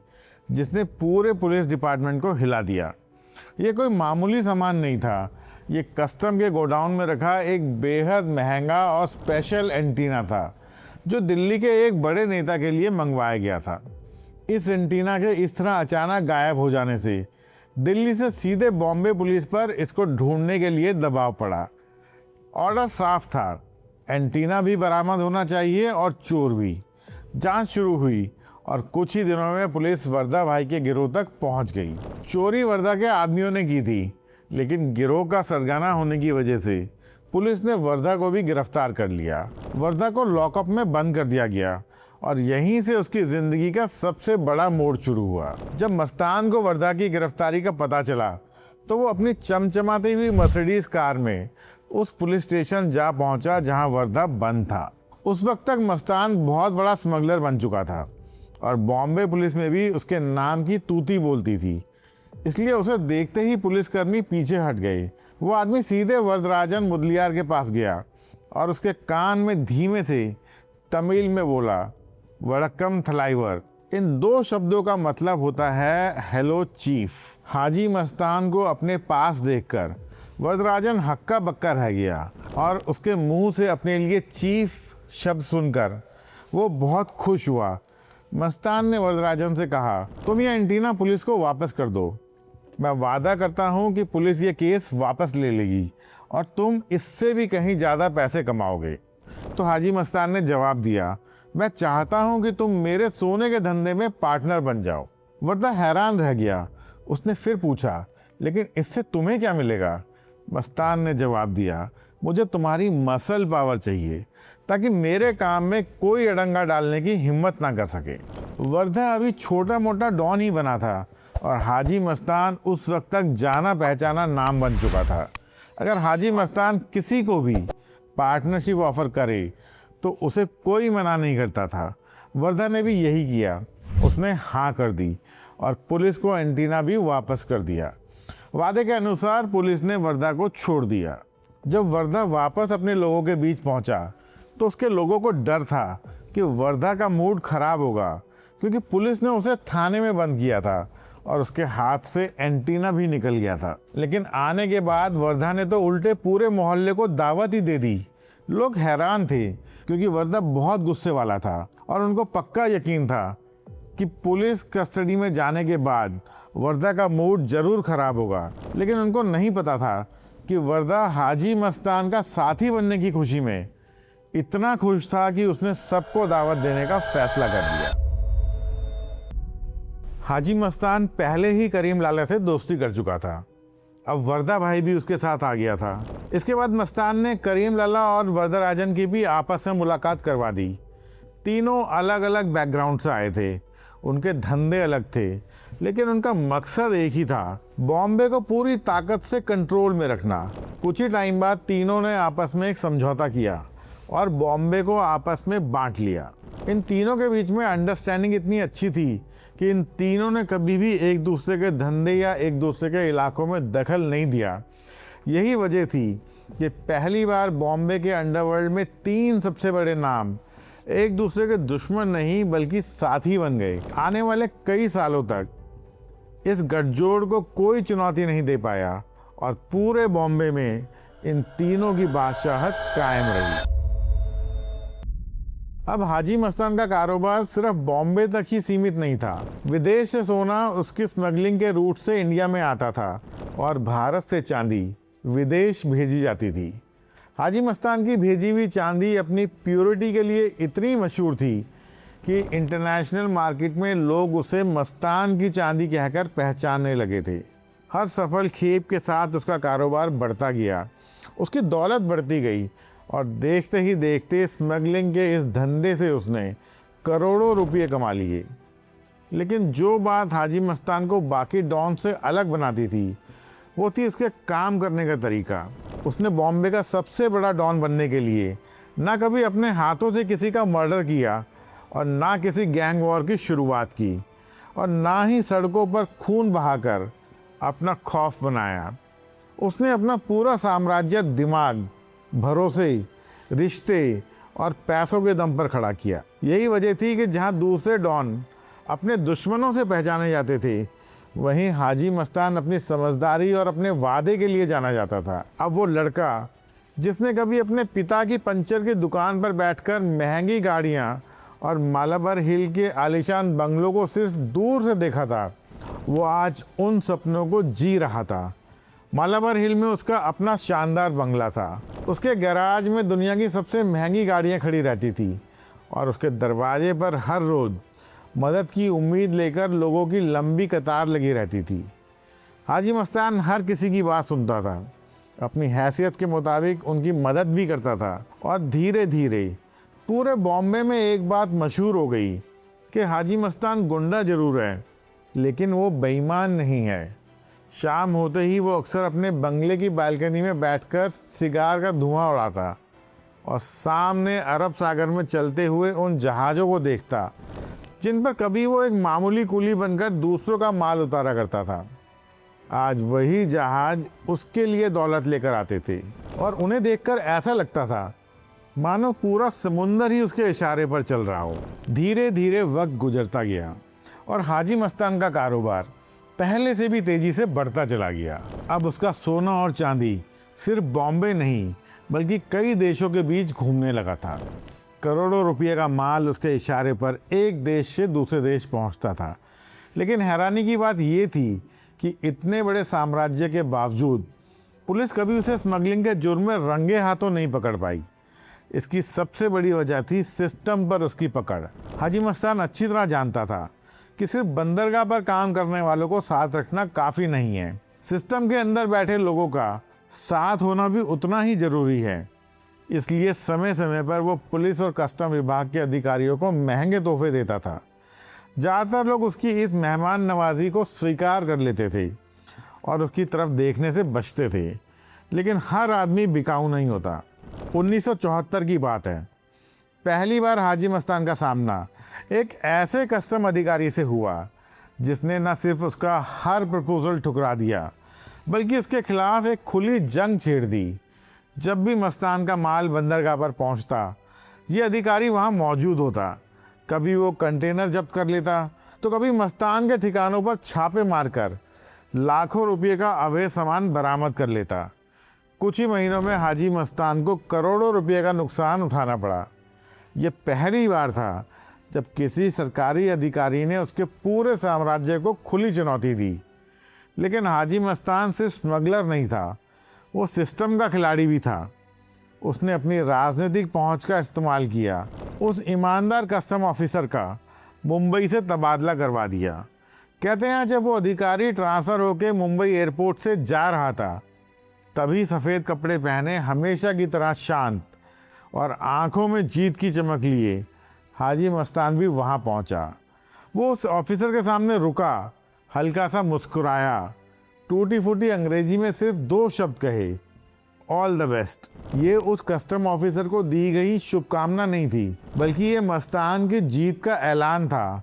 जिसने पूरे पुलिस डिपार्टमेंट को हिला दिया। ये कोई मामूली सामान नहीं था, ये कस्टम के गोडाउन में रखा एक बेहद महंगा और स्पेशल एंटीना था जो दिल्ली के एक बड़े नेता के लिए मंगवाया गया था। इस एंटीना के इस तरह अचानक गायब हो जाने से दिल्ली से सीधे बॉम्बे पुलिस पर इसको ढूंढने के लिए दबाव पड़ा। ऑर्डर साफ था, एंटीना भी बरामद होना चाहिए और चोर भी। जांच शुरू हुई और कुछ ही दिनों में पुलिस वर्दा भाई के गिरोह तक पहुंच गई। चोरी वर्दा के आदमियों ने की थी, लेकिन गिरोह का सरगना होने की वजह से पुलिस ने वर्दा को भी गिरफ्तार कर लिया। वर्दा को लॉकअप में बंद कर दिया गया और यहीं से उसकी ज़िंदगी का सबसे बड़ा मोड़ शुरू हुआ। जब मस्तान को वर्दा की गिरफ्तारी का पता चला तो वो अपनी चमचमाती हुई मर्सिडीज कार में उस पुलिस स्टेशन जा पहुंचा जहां वर्दा बंद था। उस वक्त तक मस्तान बहुत बड़ा स्मगलर बन चुका था और बॉम्बे पुलिस में भी उसके नाम की तूती बोलती थी, इसलिए उसे देखते ही पुलिसकर्मी पीछे हट गए। वो आदमी सीधे वरदराजन मुदलियार के पास गया और उसके कान में धीमे से तमिल में बोला, वड़क्कम थलाइवर। इन दो शब्दों का मतलब होता है हेलो चीफ। हाजी मस्तान को अपने पास देखकर वरदराजन हक्का बक्का रह गया और उसके मुंह से अपने लिए चीफ शब्द सुनकर वो बहुत खुश हुआ। मस्तान ने वरदराजन से कहा, तुम ये एंटीना पुलिस को वापस कर दो। मैं वादा करता हूँ कि पुलिस ये केस वापस ले लेगी और तुम इससे भी कहीं ज़्यादा पैसे कमाओगे। तो हाजी मस्तान ने जवाब दिया, मैं चाहता हूँ कि तुम मेरे सोने के धंधे में पार्टनर बन जाओ। वर्दा हैरान रह गया। उसने फिर पूछा, लेकिन इससे तुम्हें क्या मिलेगा? मस्तान ने जवाब दिया, मुझे तुम्हारी मसल पावर चाहिए ताकि मेरे काम में कोई अड़ंगा डालने की हिम्मत ना कर सके। वर्धा अभी छोटा मोटा डॉन ही बना था और हाजी मस्तान उस वक्त तक जाना पहचाना नाम बन चुका था। अगर हाजी मस्तान किसी को भी पार्टनरशिप ऑफर करे तो उसे कोई मना नहीं करता था। वर्धा ने भी यही किया। उसने हाँ कर दी और पुलिस को एंटीना भी वापस कर दिया। वादे के अनुसार पुलिस ने वर्धा को छोड़ दिया। जब वर्धा वापस अपने लोगों के बीच पहुंचा तो उसके लोगों को डर था कि वर्धा का मूड खराब होगा, क्योंकि पुलिस ने उसे थाने में बंद किया था और उसके हाथ से एंटीना भी निकल गया था। लेकिन आने के बाद वर्धा ने तो उल्टे पूरे मोहल्ले को दावत ही दे दी। लोग हैरान थे क्योंकि वर्धा बहुत गुस्से वाला था और उनको पक्का यकीन था कि पुलिस कस्टडी में जाने के बाद वर्धा का मूड जरूर खराब होगा। लेकिन उनको नहीं पता था कि वर्धा हाजी मस्तान का साथी बनने की खुशी में इतना खुश था कि उसने सबको दावत देने का फैसला कर दिया। हाजी मस्तान पहले ही करीम लाला से दोस्ती कर चुका था। अब वर्धा भाई भी उसके साथ आ गया था। इसके बाद मस्तान ने करीम लाला और वरदराजन की भी आपस में मुलाकात करवा दी। तीनों अलग अलग बैकग्राउंड से आए थे, उनके धंधे अलग थे, लेकिन उनका मकसद एक ही था, बॉम्बे को पूरी ताकत से कंट्रोल में रखना। कुछ ही टाइम बाद तीनों ने आपस में एक समझौता किया और बॉम्बे को आपस में बांट लिया। इन तीनों के बीच में अंडरस्टैंडिंग इतनी अच्छी थी कि इन तीनों ने कभी भी एक दूसरे के धंधे या एक दूसरे के इलाकों में दखल नहीं दिया। यही वजह थी कि पहली बार बॉम्बे के अंडरवर्ल्ड में तीन सबसे बड़े नाम एक दूसरे के दुश्मन नहीं बल्कि साथी बन गए। आने वाले कई सालों तक इस गठजोड़ को कोई चुनौती नहीं दे पाया और पूरे बॉम्बे में इन तीनों की बादशाहत कायम रही। अब हाजी मस्तान का कारोबार सिर्फ बॉम्बे तक ही सीमित नहीं था। विदेश से सोना उसकी स्मगलिंग के रूट से इंडिया में आता था और भारत से चांदी विदेश भेजी जाती थी। हाजी मस्तान की भेजी हुई चांदी अपनी प्योरिटी के लिए इतनी मशहूर थी कि इंटरनेशनल मार्केट में लोग उसे मस्तान की चांदी कहकर पहचानने लगे थे। हर सफल खेप के साथ उसका कारोबार बढ़ता गया, उसकी दौलत बढ़ती गई और देखते ही देखते स्मगलिंग के इस धंधे से उसने करोड़ों रुपये कमा लिए। लेकिन जो बात हाजी मस्तान को बाकी डॉन से अलग बनाती थी वो थी उसके काम करने का तरीका। उसने बॉम्बे का सबसे बड़ा डॉन बनने के लिए ना कभी अपने हाथों से किसी का मर्डर किया और ना किसी गैंग वॉर की शुरुआत की और ना ही सड़कों पर खून बहाकर अपना खौफ बनाया। उसने अपना पूरा साम्राज्य दिमाग, भरोसे, रिश्ते और पैसों के दम पर खड़ा किया। यही वजह थी कि जहां दूसरे डॉन अपने दुश्मनों से पहचाने जाते थे, वहीं हाजी मस्तान अपनी समझदारी और अपने वादे के लिए जाना जाता था। अब वो लड़का जिसने कभी अपने पिता की पंचर की दुकान पर बैठकर महंगी गाड़ियां और मालाबार हिल के आलीशान बंगलों को सिर्फ दूर से देखा था, वो आज उन सपनों को जी रहा था। मालाबार हिल में उसका अपना शानदार बंगला था। उसके गैराज में दुनिया की सबसे महंगी गाड़ियां खड़ी रहती थी और उसके दरवाजे पर हर रोज़ मदद की उम्मीद लेकर लोगों की लंबी कतार लगी रहती थी। हाजी मस्तान हर किसी की बात सुनता था, अपनी हैसियत के मुताबिक उनकी मदद भी करता था और धीरे धीरे पूरे बॉम्बे में एक बात मशहूर हो गई कि हाजी मस्तान गुंडा ज़रूर है लेकिन वो बेईमान नहीं है। शाम होते ही वो अक्सर अपने बंगले की बालकनी में बैठकर सिगार का धुआं उड़ाता और सामने अरब सागर में चलते हुए उन जहाज़ों को देखता जिन पर कभी वो एक मामूली कुली बनकर दूसरों का माल उतारा करता था। आज वही जहाज़ उसके लिए दौलत लेकर आते थे और उन्हें देखकर ऐसा लगता था मानो पूरा समुंदर ही उसके इशारे पर चल रहा हो। धीरे धीरे वक्त गुजरता गया और हाजी मस्तान का कारोबार पहले से भी तेजी से बढ़ता चला गया। अब उसका सोना और चांदी सिर्फ बॉम्बे नहीं बल्कि कई देशों के बीच घूमने लगा था। करोड़ों रुपए का माल उसके इशारे पर एक देश से दूसरे देश पहुंचता था। लेकिन हैरानी की बात ये थी कि इतने बड़े साम्राज्य के बावजूद पुलिस कभी उसे स्मगलिंग के जुर्म में रंगे हाथों नहीं पकड़ पाई। इसकी सबसे बड़ी वजह थी सिस्टम पर उसकी पकड़। हाजी मस्तान अच्छी तरह जानता था कि सिर्फ बंदरगाह पर काम करने वालों को साथ रखना काफ़ी नहीं है, सिस्टम के अंदर बैठे लोगों का साथ होना भी उतना ही ज़रूरी है। इसलिए समय समय पर वो पुलिस और कस्टम विभाग के अधिकारियों को महंगे तोहफे देता था। ज़्यादातर लोग उसकी इस मेहमान नवाजी को स्वीकार कर लेते थे और उसकी तरफ देखने से बचते थे, लेकिन हर आदमी बिकाऊ नहीं होता। 1974 की बात है। पहली बार हाजी मस्तान का सामना एक ऐसे कस्टम अधिकारी से हुआ जिसने न सिर्फ उसका हर प्रपोजल ठुकरा दिया बल्कि उसके खिलाफ एक खुली जंग छेड़ दी। जब भी मस्तान का माल बंदरगाह पर पहुंचता, ये अधिकारी वहां मौजूद होता। कभी वो कंटेनर जब्त कर लेता तो कभी मस्तान के ठिकानों पर छापे मारकर लाखों रुपये का अवैध सामान बरामद कर लेता। कुछ ही महीनों में हाजी मस्तान को करोड़ों रुपये का नुकसान उठाना पड़ा। ये पहली बार था जब किसी सरकारी अधिकारी ने उसके पूरे साम्राज्य को खुली चुनौती दी। लेकिन हाजी मस्तान सिर्फ स्मगलर नहीं था, वो सिस्टम का खिलाड़ी भी था। उसने अपनी राजनीतिक पहुंच का इस्तेमाल किया। उस ईमानदार कस्टम ऑफिसर का मुंबई से तबादला करवा दिया। कहते हैं जब वो अधिकारी ट्रांसफ़र होकर मुंबई एयरपोर्ट से जा रहा था, तभी सफ़ेद कपड़े पहने हमेशा की तरह शांत और आंखों में जीत की चमक लिए हाजी मस्तान भी वहां पहुंचा। वो उस ऑफिसर के सामने रुका, हल्का सा मुस्कुराया, टूटी फूटी अंग्रेजी में सिर्फ 2 शब्द कहे, ऑल द बेस्ट। ये उस कस्टम ऑफिसर को दी गई शुभकामना नहीं थी बल्कि ये मस्तान की जीत का ऐलान था।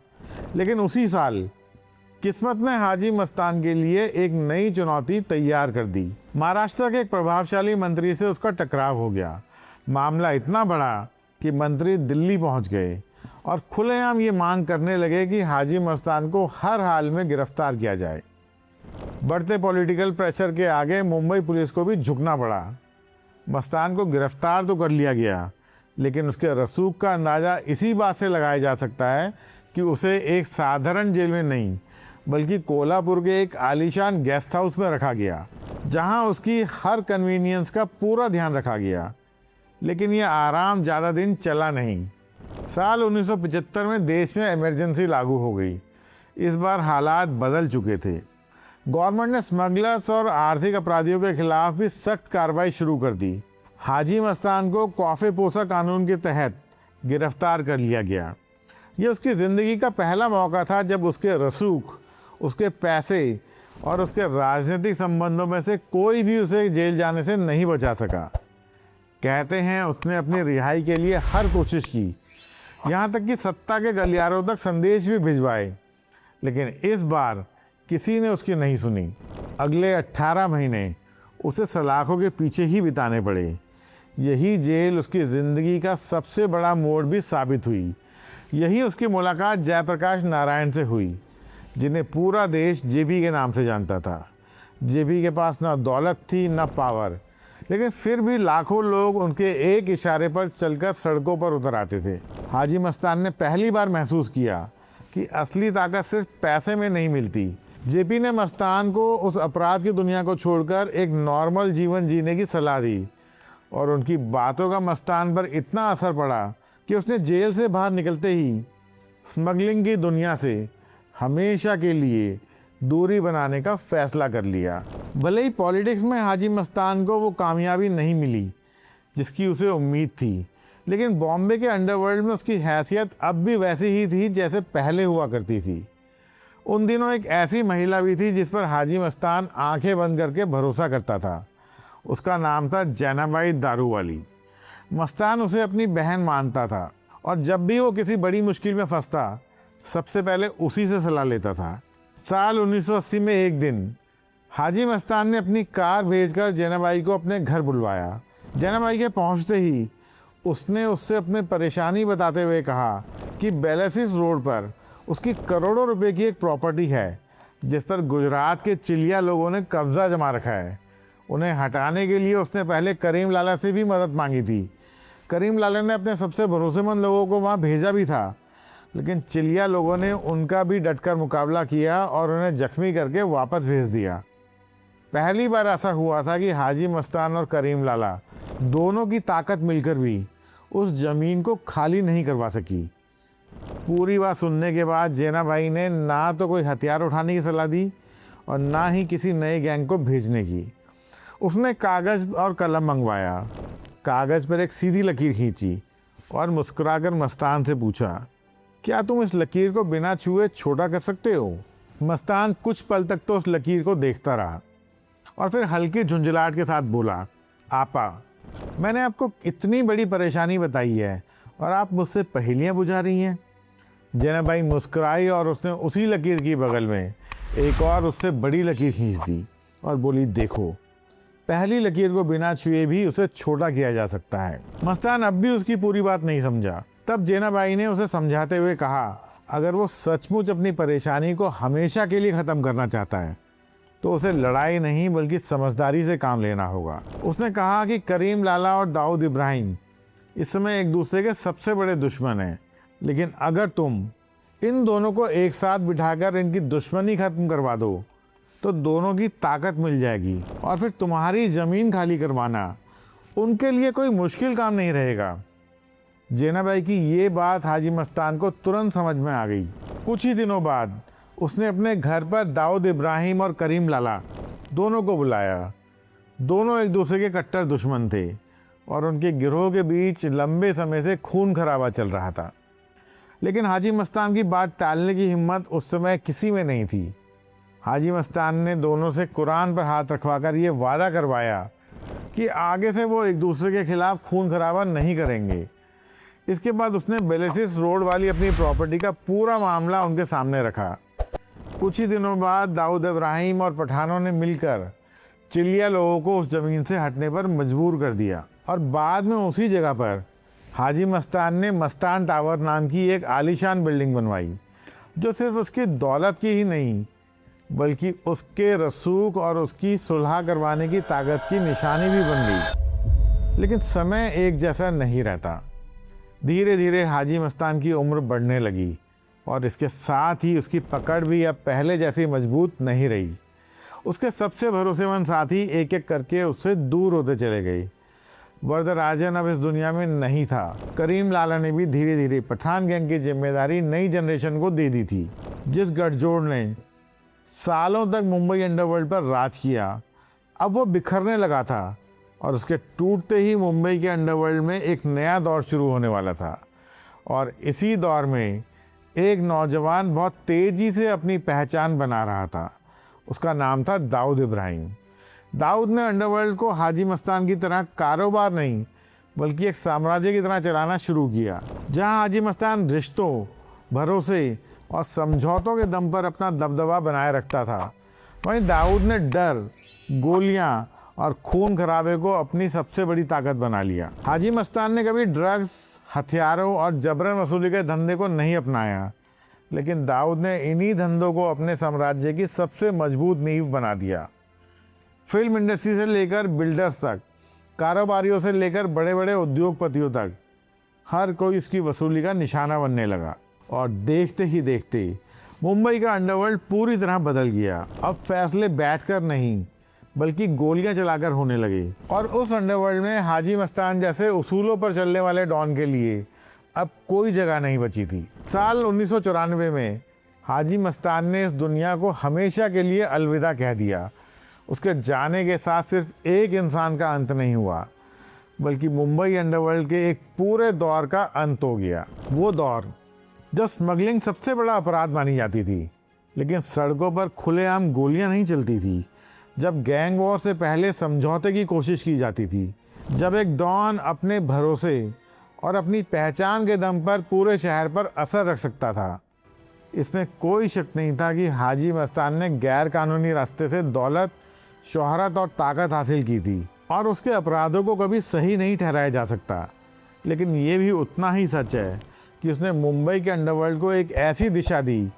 लेकिन उसी साल किस्मत ने हाजी मस्तान के लिए एक नई चुनौती तैयार कर दी। महाराष्ट्र के एक प्रभावशाली मंत्री से उसका टकराव हो गया। मामला इतना बड़ा कि मंत्री दिल्ली पहुंच गए और खुलेआम ये मांग करने लगे कि हाजी मस्तान को हर हाल में गिरफ्तार किया जाए। बढ़ते पॉलिटिकल प्रेशर के आगे मुंबई पुलिस को भी झुकना पड़ा। मस्तान को गिरफ्तार तो कर लिया गया, लेकिन उसके रसूख का अंदाज़ा इसी बात से लगाया जा सकता है कि उसे एक साधारण जेल में नहीं बल्कि कोल्हापुर के एक आलीशान गेस्ट हाउस में रखा गया, जहां उसकी हर कन्वीनियंस का पूरा ध्यान रखा गया। लेकिन यह आराम ज़्यादा दिन चला नहीं। साल 1975 में देश में इमरजेंसी लागू हो गई। इस बार हालात बदल चुके थे। गवर्नमेंट ने स्मगलर्स और आर्थिक अपराधियों के खिलाफ भी सख्त कार्रवाई शुरू कर दी। हाजी मस्तान को कॉफे पोसा कानून के तहत गिरफ्तार कर लिया गया। यह उसकी ज़िंदगी का पहला मौका था जब उसके रसूख, उसके पैसे और उसके राजनीतिक संबंधों में से कोई भी उसे जेल जाने से नहीं बचा सका। कहते हैं उसने अपनी रिहाई के लिए हर कोशिश की, यहाँ तक कि सत्ता के गलियारों तक संदेश भी भिजवाए, लेकिन इस बार किसी ने उसकी नहीं सुनी। अगले 18 महीने उसे सलाखों के पीछे ही बिताने पड़े। यही जेल उसकी ज़िंदगी का सबसे बड़ा मोड़ भी साबित हुई। यही उसकी मुलाकात जयप्रकाश नारायण से हुई, जिन्हें पूरा देश जेबी के नाम से जानता था। जेबी के पास ना दौलत थी ना पावर, लेकिन फिर भी लाखों लोग उनके एक इशारे पर चलकर सड़कों पर उतर आते थे। हाजी मस्तान ने पहली बार महसूस किया कि असली ताकत सिर्फ पैसे में नहीं मिलती। जेपी ने मस्तान को उस अपराध की दुनिया को छोड़कर एक नॉर्मल जीवन जीने की सलाह दी और उनकी बातों का मस्तान पर इतना असर पड़ा कि उसने जेल से बाहर निकलते ही स्मगलिंग की दुनिया से हमेशा के लिए दूरी बनाने का फैसला कर लिया। भले ही पॉलिटिक्स में हाजी मस्तान को वो कामयाबी नहीं मिली जिसकी उसे उम्मीद थी, लेकिन बॉम्बे के अंडरवर्ल्ड में उसकी हैसियत अब भी वैसी ही थी जैसे पहले हुआ करती थी। उन दिनों एक ऐसी महिला भी थी जिस पर हाजी मस्तान आंखें बंद करके भरोसा करता था। उसका नाम था जैनाबाई दारूवाली। मस्तान उसे अपनी बहन मानता था और जब भी वो किसी बड़ी मुश्किल में फंसता, सबसे पहले उसी से सलाह लेता था। साल 1980 में एक दिन हाजी मस्तान ने अपनी कार भेजकर जैनाबाई को अपने घर बुलवाया। जैनाबाई के पहुंचते ही उसने उससे अपनी परेशानी बताते हुए कहा कि बेलेसिस रोड पर उसकी करोड़ों रुपए की एक प्रॉपर्टी है जिस पर गुजरात के चिलिया लोगों ने कब्जा जमा रखा है। उन्हें हटाने के लिए उसने पहले करीम लाला से भी मदद मांगी थी। करीम लाला ने अपने सबसे भरोसेमंद लोगों को वहाँ भेजा भी था, लेकिन चिलिया लोगों ने उनका भी डटकर मुकाबला किया और उन्हें जख्मी करके वापस भेज दिया। पहली बार ऐसा हुआ था कि हाजी मस्तान और करीम लाला दोनों की ताकत मिलकर भी उस ज़मीन को खाली नहीं करवा सकी। पूरी बात सुनने के बाद जेना भाई ने ना तो कोई हथियार उठाने की सलाह दी और ना ही किसी नए गैंग को भेजने की। उसने कागज़ और कलम मंगवाया, कागज़ पर एक सीधी लकीर खींची और मुस्कुराकर मस्तान से पूछा, क्या तुम इस लकीर को बिना छुए छोटा कर सकते हो? मस्तान कुछ पल तक तो उस लकीर को देखता रहा और फिर हल्की झुंझलाहट के साथ बोला, आपा, मैंने आपको इतनी बड़ी परेशानी बताई है और आप मुझसे पहेलियाँ बुझा रही हैं। जेना भाई मुस्कुराई और उसने उसी लकीर की बगल में एक और उससे बड़ी लकीर खींच दी और बोली, देखो, पहली लकीर को बिना छुए भी उसे छोटा किया जा सकता है। मस्तान अब भी उसकी पूरी बात नहीं समझा। तब जेना भाई ने उसे समझाते हुए कहा, अगर वो सचमुच अपनी परेशानी को हमेशा के लिए ख़त्म करना चाहता है तो उसे लड़ाई नहीं बल्कि समझदारी से काम लेना होगा। उसने कहा कि करीम लाला और दाऊद इब्राहिम इस समय एक दूसरे के सबसे बड़े दुश्मन हैं, लेकिन अगर तुम इन दोनों को एक साथ बिठाकर इनकी दुश्मनी ख़त्म करवा दो तो दोनों की ताकत मिल जाएगी और फिर तुम्हारी ज़मीन खाली करवाना उनके लिए कोई मुश्किल काम नहीं रहेगा। जेना भाई की ये बात हाजी मस्तान को तुरंत समझ में आ गई। कुछ ही दिनों बाद उसने अपने घर पर दाऊद इब्राहिम और करीम लाला दोनों को बुलाया। दोनों एक दूसरे के कट्टर दुश्मन थे और उनके गिरोह के बीच लंबे समय से खून खराबा चल रहा था, लेकिन हाजी मस्तान की बात टालने की हिम्मत उस समय किसी में नहीं थी। हाजी मस्तान ने दोनों से कुरान पर हाथ रखवाकर ये वादा करवाया कि आगे से वो एक दूसरे के खिलाफ खून खराबा नहीं करेंगे। इसके बाद उसने बेलेसिस रोड वाली अपनी प्रॉपर्टी का पूरा मामला उनके सामने रखा। कुछ ही दिनों बाद दाऊद इब्राहिम और पठानों ने मिलकर चिलिया लोगों को उस ज़मीन से हटने पर मजबूर कर दिया और बाद में उसी जगह पर हाजी मस्तान ने मस्तान टावर नाम की एक आलीशान बिल्डिंग बनवाई, जो सिर्फ उसकी दौलत की ही नहीं बल्कि उसके रसूख और उसकी सुलह करवाने की ताकत की निशानी भी बन गई। लेकिन समय एक जैसा नहीं रहता। धीरे धीरे हाजी मस्तान की उम्र बढ़ने लगी और इसके साथ ही उसकी पकड़ भी अब पहले जैसी मजबूत नहीं रही। उसके सबसे भरोसेमंद साथी एक एक करके उससे दूर होते चले गए। वरदराजन अब इस दुनिया में नहीं था। करीम लाला ने भी धीरे धीरे पठान गैंग की जिम्मेदारी नई जनरेशन को दे दी थी। जिस गठजोड़ ने सालों तक मुंबई अंडरवर्ल्ड पर राज किया, अब वो बिखरने लगा था और उसके टूटते ही मुंबई के अंडरवर्ल्ड में एक नया दौर शुरू होने वाला था। और इसी दौर में एक नौजवान बहुत तेज़ी से अपनी पहचान बना रहा था। उसका नाम था दाऊद इब्राहिम। दाऊद ने अंडरवर्ल्ड को हाजी मस्तान की तरह कारोबार नहीं बल्कि एक साम्राज्य की तरह चलाना शुरू किया। जहां हाजी मस्तान रिश्तों, भरोसे और समझौतों के दम पर अपना दबदबा बनाए रखता था, वहीं दाऊद ने डर, गोलियां और खून खराबे को अपनी सबसे बड़ी ताकत बना लिया। हाजी मस्तान ने कभी ड्रग्स, हथियारों और जबरन वसूली के धंधे को नहीं अपनाया, लेकिन दाऊद ने इन्हीं धंधों को अपने साम्राज्य की सबसे मजबूत नींव बना दिया। फिल्म इंडस्ट्री से लेकर बिल्डर्स तक, कारोबारियों से लेकर बड़े बड़े उद्योगपतियों तक, हर कोई इसकी वसूली का निशाना बनने लगा। और देखते ही देखते मुंबई का अंडरवर्ल्ड पूरी तरह बदल गया। अब फैसले बैठकर नहीं बल्कि गोलियां चलाकर होने लगे और उस अंडरवर्ल्ड में हाजी मस्तान जैसे उसूलों पर चलने वाले डॉन के लिए अब कोई जगह नहीं बची थी। साल 1994 में हाजी मस्तान ने इस दुनिया को हमेशा के लिए अलविदा कह दिया। उसके जाने के साथ सिर्फ एक इंसान का अंत नहीं हुआ बल्कि मुंबई अंडरवर्ल्ड के एक पूरे दौर का अंत हो गया। वो दौर जब स्मगलिंग सबसे बड़ा अपराध मानी जाती थी, लेकिन सड़कों पर खुलेआम गोलियां नहीं चलती थी, जब गैंग वॉर से पहले समझौते की कोशिश की जाती थी, जब एक डॉन अपने भरोसे और अपनी पहचान के दम पर पूरे शहर पर असर रख सकता था। इसमें कोई शक नहीं था कि हाजी मस्तान ने गैर कानूनी रास्ते से दौलत, शोहरत और ताकत हासिल की थी और उसके अपराधों को कभी सही नहीं ठहराया जा सकता। लेकिन ये भी उतना ही सच है कि उसने मुंबई के अंडरवर्ल्ड को एक ऐसी दिशा दी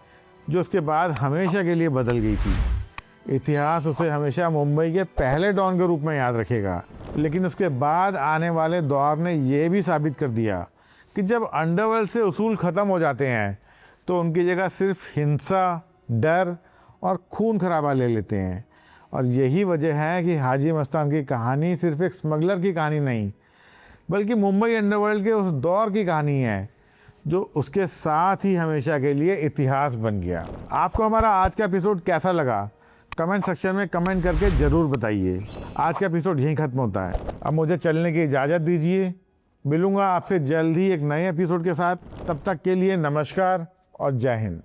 जो उसके बाद हमेशा के लिए बदल गई थी। इतिहास उसे हमेशा मुंबई के पहले डॉन के रूप में याद रखेगा, लेकिन उसके बाद आने वाले दौर ने यह भी साबित कर दिया कि जब अंडरवर्ल्ड से उसूल ख़त्म हो जाते हैं तो उनकी जगह सिर्फ हिंसा, डर और खून खराबा ले लेते हैं। और यही वजह है कि हाजी मस्तान की कहानी सिर्फ एक स्मगलर की कहानी नहीं, बल्कि मुंबई अंडरवर्ल्ड के उस दौर की कहानी है जो उसके साथ ही हमेशा के लिए इतिहास बन गया। आपको हमारा आज का एपिसोड कैसा लगा? कमेंट सेक्शन में कमेंट करके ज़रूर बताइए। आज का एपिसोड यहीं ख़त्म होता है। अब मुझे चलने की इजाज़त दीजिए। मिलूँगा आपसे जल्द ही एक नए एपिसोड के साथ। तब तक के लिए नमस्कार और जय हिंद।